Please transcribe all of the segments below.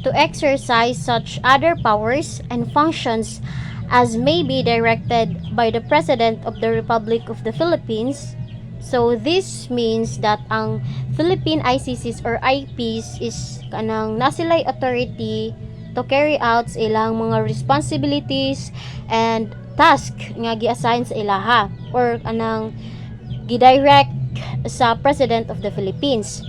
to exercise such other powers and functions as may be directed by the President of the Republic of the Philippines. So this means that ang Philippine ICCs or IPs is kanang nasilay authority to carry out sa ilang mga responsibilities and task nga gi-assign sa ilaha or kanang gi-direct sa President of the Philippines.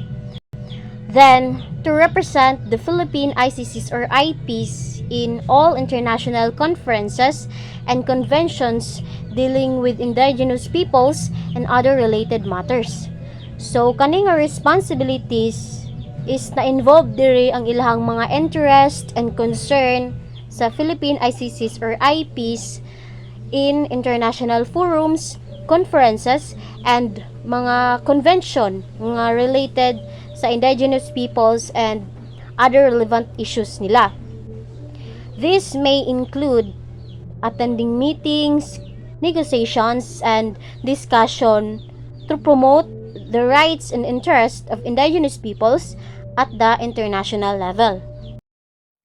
Then, to represent the Philippine ICCs or IPs in all international conferences and conventions dealing with indigenous peoples and other related matters. So, kaning nga responsibilities is na-involve diri ang ilahang mga interest and concern sa Philippine ICCs or IPs in international forums, conferences, and mga convention nga related sa indigenous peoples and other relevant issues nila. This may include attending meetings, negotiations, and discussion to promote the rights and interests of indigenous peoples at the international level.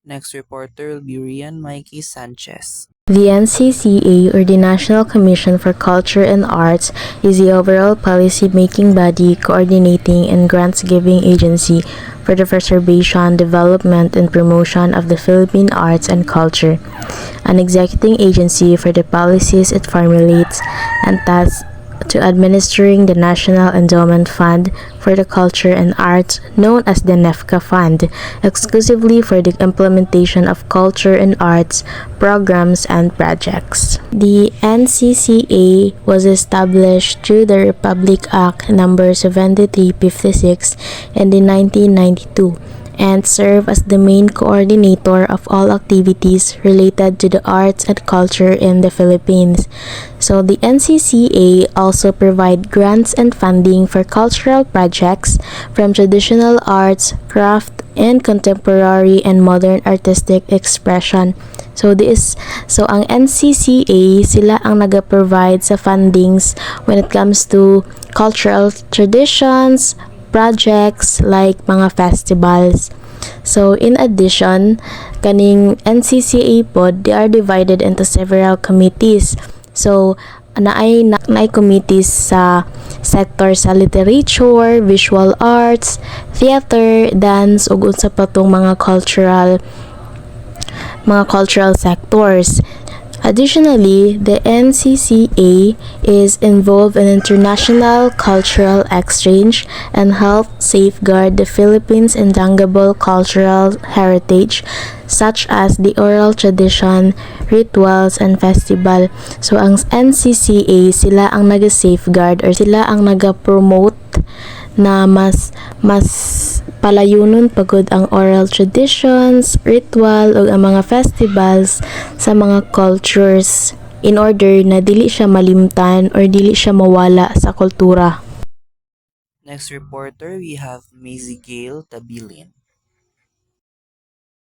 Next reporter will be Rian Mikey Sanchez. The NCCA, or the National Commission for Culture and Arts, is the overall policy-making body, coordinating and grants-giving agency for the preservation, development, and promotion of the Philippine arts and culture. An executing agency for the policies it formulates and tasks to administering the National Endowment Fund for the Culture and Arts, known as the NEFCA Fund, exclusively for the implementation of culture and arts programs and projects. The NCCA was established through the Republic Act No. 7356 in 1992 and serve as the main coordinator of all activities related to the arts and culture in the Philippines. So the NCCA also provide grants and funding for cultural projects from traditional arts, craft, and contemporary and modern artistic expression. So ang NCCA sila ang naga-provide sa fundings when it comes to cultural traditions, projects like mga festivals. So in addition, kaning NCCA pod, they are divided into several committees. So naay committees sa sector sa literature, visual arts, theater, dance ug unsa pa tong mga cultural sectors. Additionally, the NCCA is involved in international cultural exchange and help safeguard the Philippines' intangible cultural heritage such as the oral tradition, rituals, and festival. So, ang NCCA, sila ang naga-safeguard or sila ang naga-promote na mas palayunon pagod ang oral traditions, ritual, o ang mga festivals sa mga cultures in order na dili siya malimtan or dili siya mawala sa kultura. Next reporter, we have Maisie Gale Tabilin.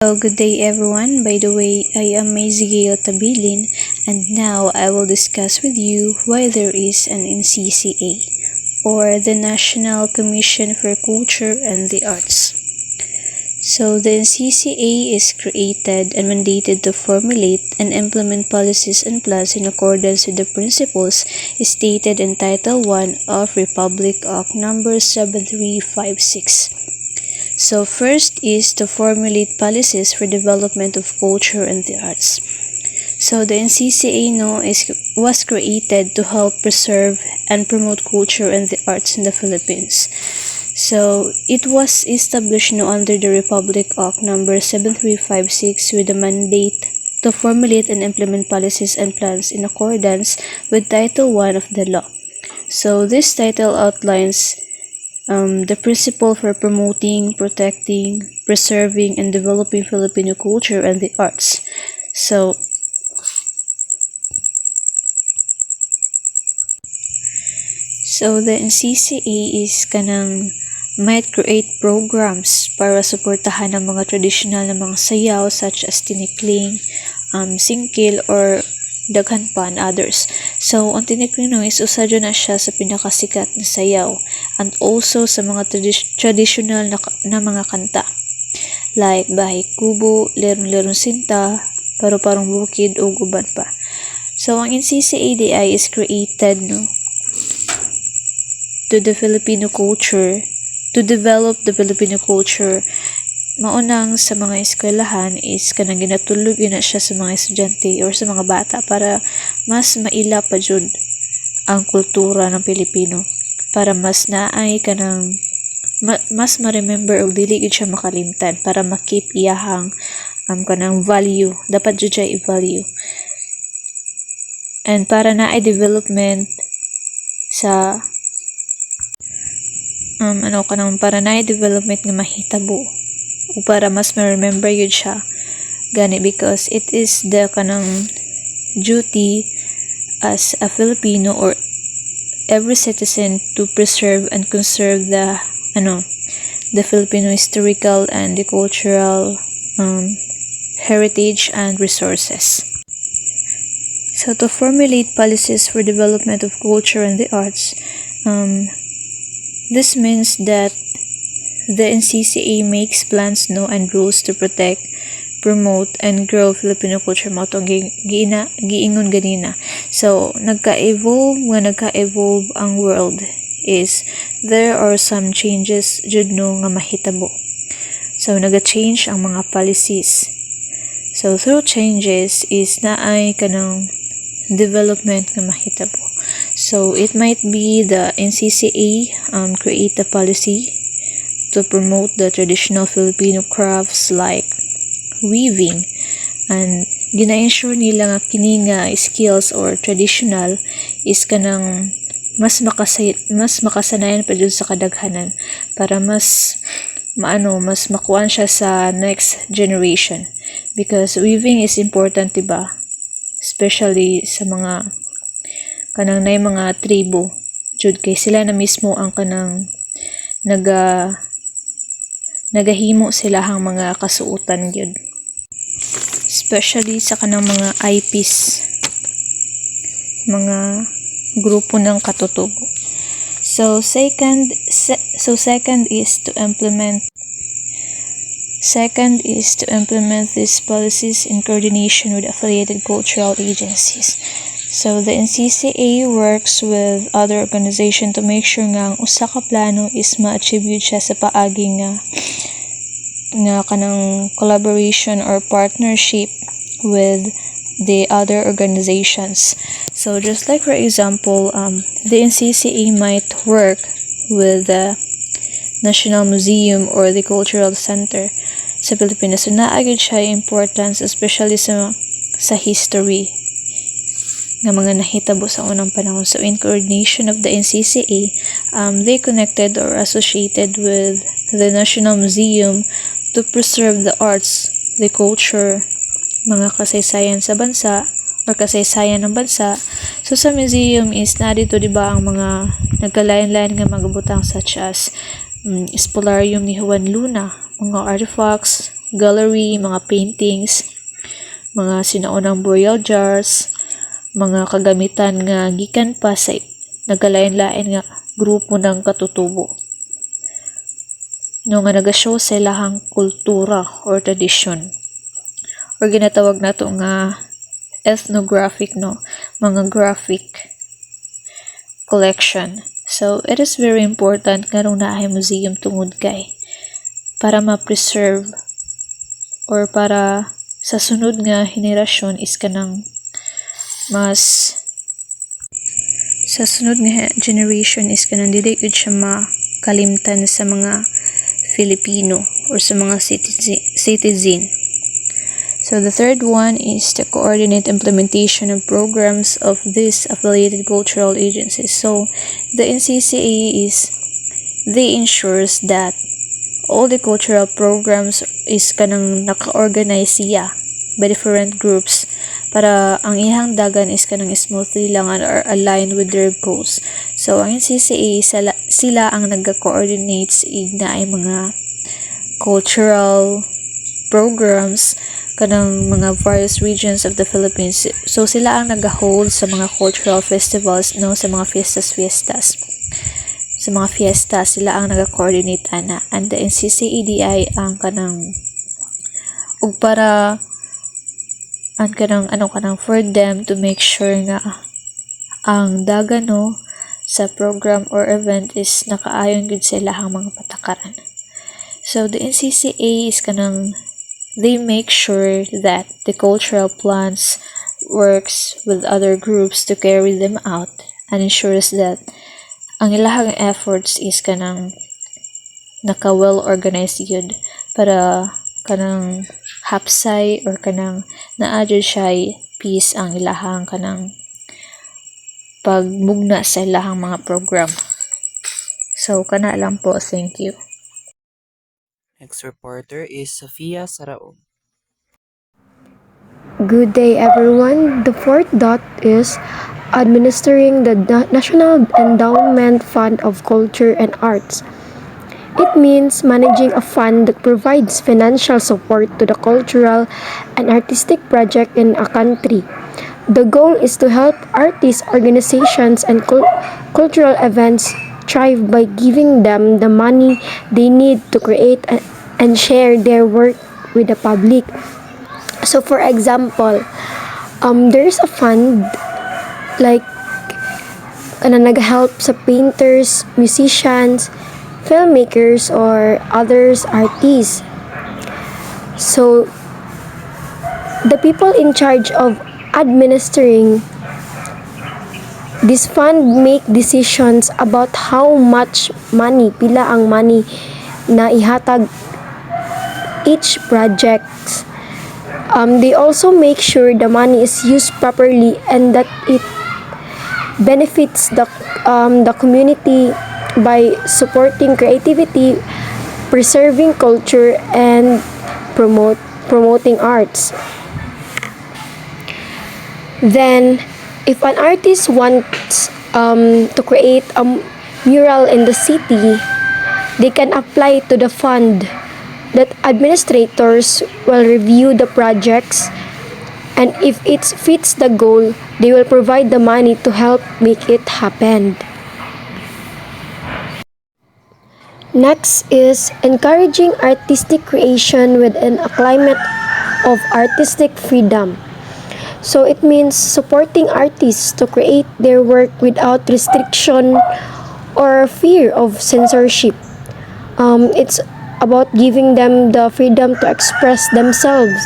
Hello, good day everyone. By the way, I am Maisie Gale Tabilin, and now I will discuss with you why there is an NCCA, or the National Commission for Culture and the Arts. So the NCCA is created and mandated to formulate and implement policies and plans in accordance with the principles stated in Title I of Republic Act No. 7356. So first is to formulate policies for development of culture and the arts. So the NCCA was created to help preserve and promote culture and the arts in the Philippines. So it was established under the Republic Act No. 7356 with the mandate to formulate and implement policies and plans in accordance with Title I of the law. So this title outlines the principle for promoting, protecting, preserving, and developing Filipino culture and the arts. So the NCCA is might create programs para suportahan ang mga traditional na mga sayaw such as tinikling, singkil, or daghan pa and others. So ang tinikling is usadyo na siya sa pinakasikat na sayaw and also sa mga traditional na mga kanta like bahay kubo, lerong-lerong sinta, paru-parong bukid o guban pa. So ang NCCADI is created to the Filipino culture, to develop the Filipino culture. Maunang sa mga eskwelahan is kanang ginatulog na siya sa mga estudyante or sa mga bata para mas maila pa jud ang kultura ng Pilipino, para mas naay kanang mas ma-remember og dili gid siya makalimtan, para makip iyahang kanang value, dapat jud siya i-value. And para naay development sa para naay development nga mahitabo o para mas ma-remember yun siya gani, because it is the kanang duty as a Filipino or every citizen to preserve and conserve the Filipino historical and the cultural heritage and resources. So to formulate policies for development of culture and the arts, this means that the NCCA makes plans and rules to protect, promote, and grow Filipino culture. Mo itong giingon ganina. So, nagka-evolve ang world is there are some changes jud nga mahitabo. So, naga-change ang mga policies. So, through changes is naay kanang development nga mahitabo. So, it might be the NCCA create a policy to promote the traditional Filipino crafts like weaving, and gina-ensure nila nga kini nga skills or traditional is kanang mas makasanayan pa dun sa kadaghanan para mas makuan siya sa next generation, because weaving is important, diba? Especially sa mga kanang nay mga tribo jud, kay sila na mismo ang kanang nagahimo sila hang mga kasuotan gyud, especially sa kanang mga IPs, mga grupo ng katutubo. So second is to implement these policies in coordination with affiliated cultural agencies. So the NCCA works with other organizations to make sure nga ang usa ka plano is ma-achieve siya sa paagi nga kanang collaboration or partnership with the other organizations. So just like for example, the NCCA might work with the National Museum or the Cultural Center sa Pilipinas. So naagid siya importance, especially sa history nga mga nahitabo sa unang panahon. So in coordination of the NCCA, they connected or associated with the National Museum to preserve the arts, the culture, mga kasaysayan sa bansa or kasaysayan ng bansa. So sa museum is narito, diba, ang mga nagkalain-lain nga mga butang such as Spolarium ni Juan Luna, mga artifacts, gallery, mga paintings, mga sinaunang burial jars, mga kagamitan nga gikan pa sa nagkalain-lain nga grupo ng katutubo nga nagashow sa ilahang kultura or tradisyon, or ginatawag nato nga ethnographic, mga graphic collection. So it is very important nga nung naahay museum tungod kay para ma-preserve or para sa sunod nga henerasyon is kanang sa sunod nga generation is kanang dili gud siya makalimtan sa mga Filipino or sa mga citizen. So the third one is to coordinate implementation of programs of these affiliated cultural agencies. So the NCCA they ensures that all the cultural programs is kanang naka-organize siya by different groups para ang ihang dagan is kanang smoothly lang or aligned with their goals. So ang NCCA sila ang nagka-coordinate sa ignaay mga cultural programs kanang mga various regions of the Philippines. So sila ang nag-hold sa mga cultural festivals, sa mga fiestas. Sa mga fiesta sila ang nag-coordinate ana, and the NCCADI ang kanang ug para for them to make sure nga ang dagano sa program or event is nakaayon gud sa ilahang mga patakaran. So the NCCA is they make sure that the cultural plans works with other groups to carry them out and ensures that ang ilahang efforts is naka well organized yun para hapsay or naadyo siya peace ang ilahang pagmugna sa ilahang mga program. So kana lang po, thank you. Next reporter is Sofia Saraon. Good day, everyone. The fourth dot is administering the National Endowment Fund of Culture and Arts. It means managing a fund that provides financial support to the cultural and artistic project in a country. The goal is to help artists, organizations, and cultural events thrive by giving them the money they need to create and share their work with the public. So for example, there's a fund like nag-help sa painters, musicians, filmmakers, or others artists. So the people in charge of administering this fund make decisions about how much money, pila ang money na ihatag each project. They also make sure the money is used properly and that it benefits the community by supporting creativity, preserving culture, and promoting arts. Then, if an artist wants to create a mural in the city, they can apply to the fund. That administrators will review the projects, and if it fits the goal, they will provide the money to help make it happen. Next is encouraging artistic creation within a climate of artistic freedom. So it means supporting artists to create their work without restriction or fear of censorship. It's about giving them the freedom to express themselves,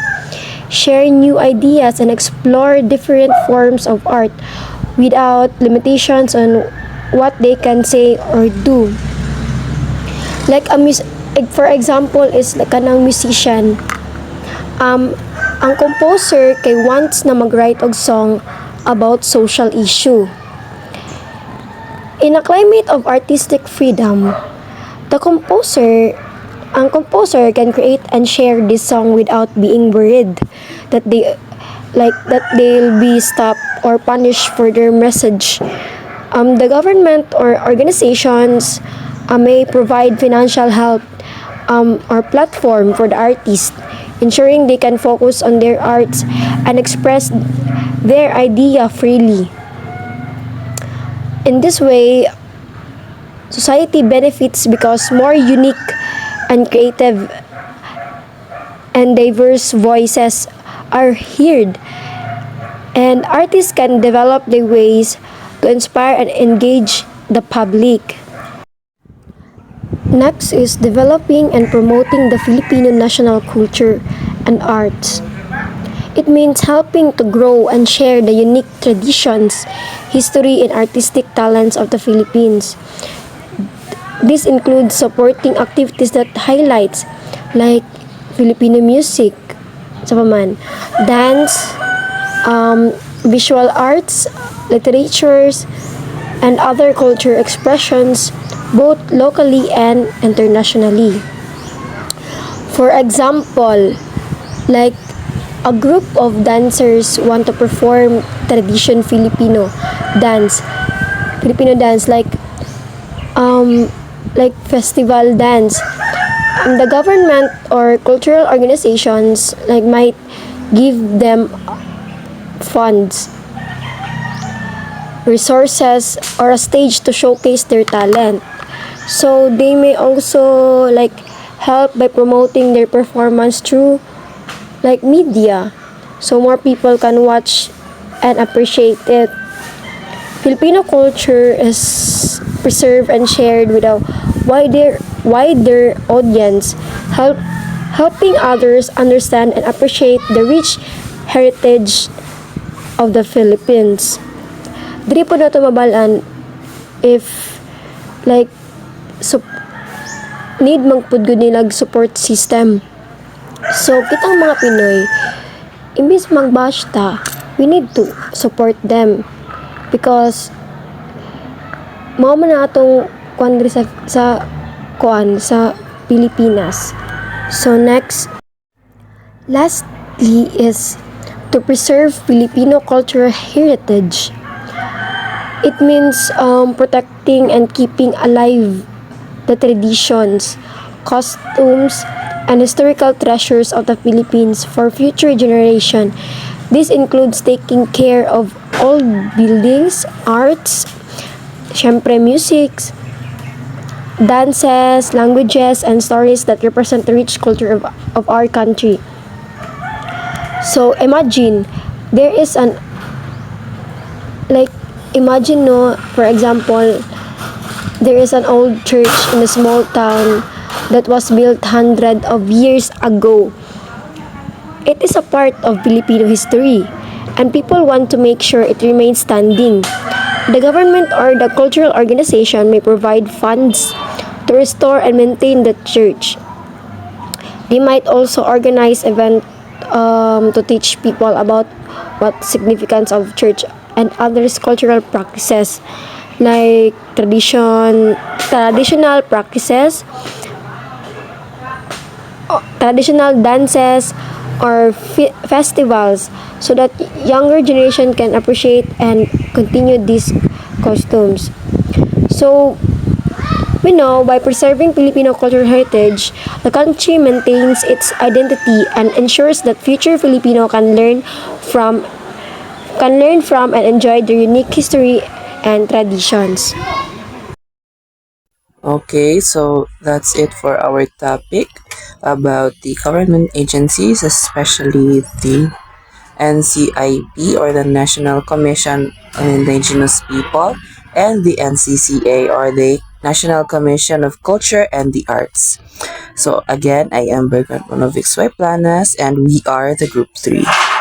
share new ideas, and explore different forms of art without limitations on what they can say or do. Like for example is like kanang musician. Ang composer kay wants na mag-write og song about social issue. In a climate of artistic freedom, ang composer can create and share this song without being worried that they'll be stopped or punished for their message. The government or organizations may provide financial help or platform for the artist, ensuring they can focus on their arts and express their idea freely. In this way, society benefits because more unique and creative and diverse voices are heard, and artists can develop their ways to inspire and engage the public. Next is developing and promoting the Filipino national culture and arts. It means helping to grow and share the unique traditions, history, and artistic talents of the Philippines. This includes supporting activities that highlights like Filipino music, dance, visual arts, literatures, and other culture expressions both locally and internationally. For example, like a group of dancers want to perform Filipino dance like festival dance. The government or cultural organizations might give them funds, resources, or a stage to showcase their talent. So they may also help by promoting their performance through like media, so more people can watch and appreciate it. Filipino culture is preserved and shared with a wider audience, help, helping others understand and appreciate the rich heritage of the Philippines. Diri po na ito mabalaan if like sup- need magpudgod nilag support system. So kitang mga Pinoy, imbis magbash ta, we need to support them because mao man na atong kuan diri sa Pilipinas. So next, lastly is to preserve Filipino cultural heritage. It means protecting and keeping alive the traditions, costumes, and historical treasures of the Philippines for future generation. This includes taking care of old buildings, arts, syempre music, dances, languages, and stories that represent the rich culture of our country. So imagine, there is an like imagine no, for example, there is an old church in a small town that was built hundred of years ago. It is a part of Filipino history, and people want to make sure it remains standing. The government or the cultural organization may provide funds to restore and maintain the church. They might also organize events to teach people about what significance of church and other cultural practices like traditional practices, traditional dances, or festivals so that younger generation can appreciate and continue these costumes. So we know by preserving Filipino cultural heritage, the country maintains its identity and ensures that future Filipino can learn from and enjoy their unique history and traditions. Okay, so that's it for our topic about the government agencies, especially the NCIP or the National Commission on Indigenous People and the NCCA or the National Commission of Culture and the Arts. So again, I am Bertrand Monovic Planas and we are the Group 3.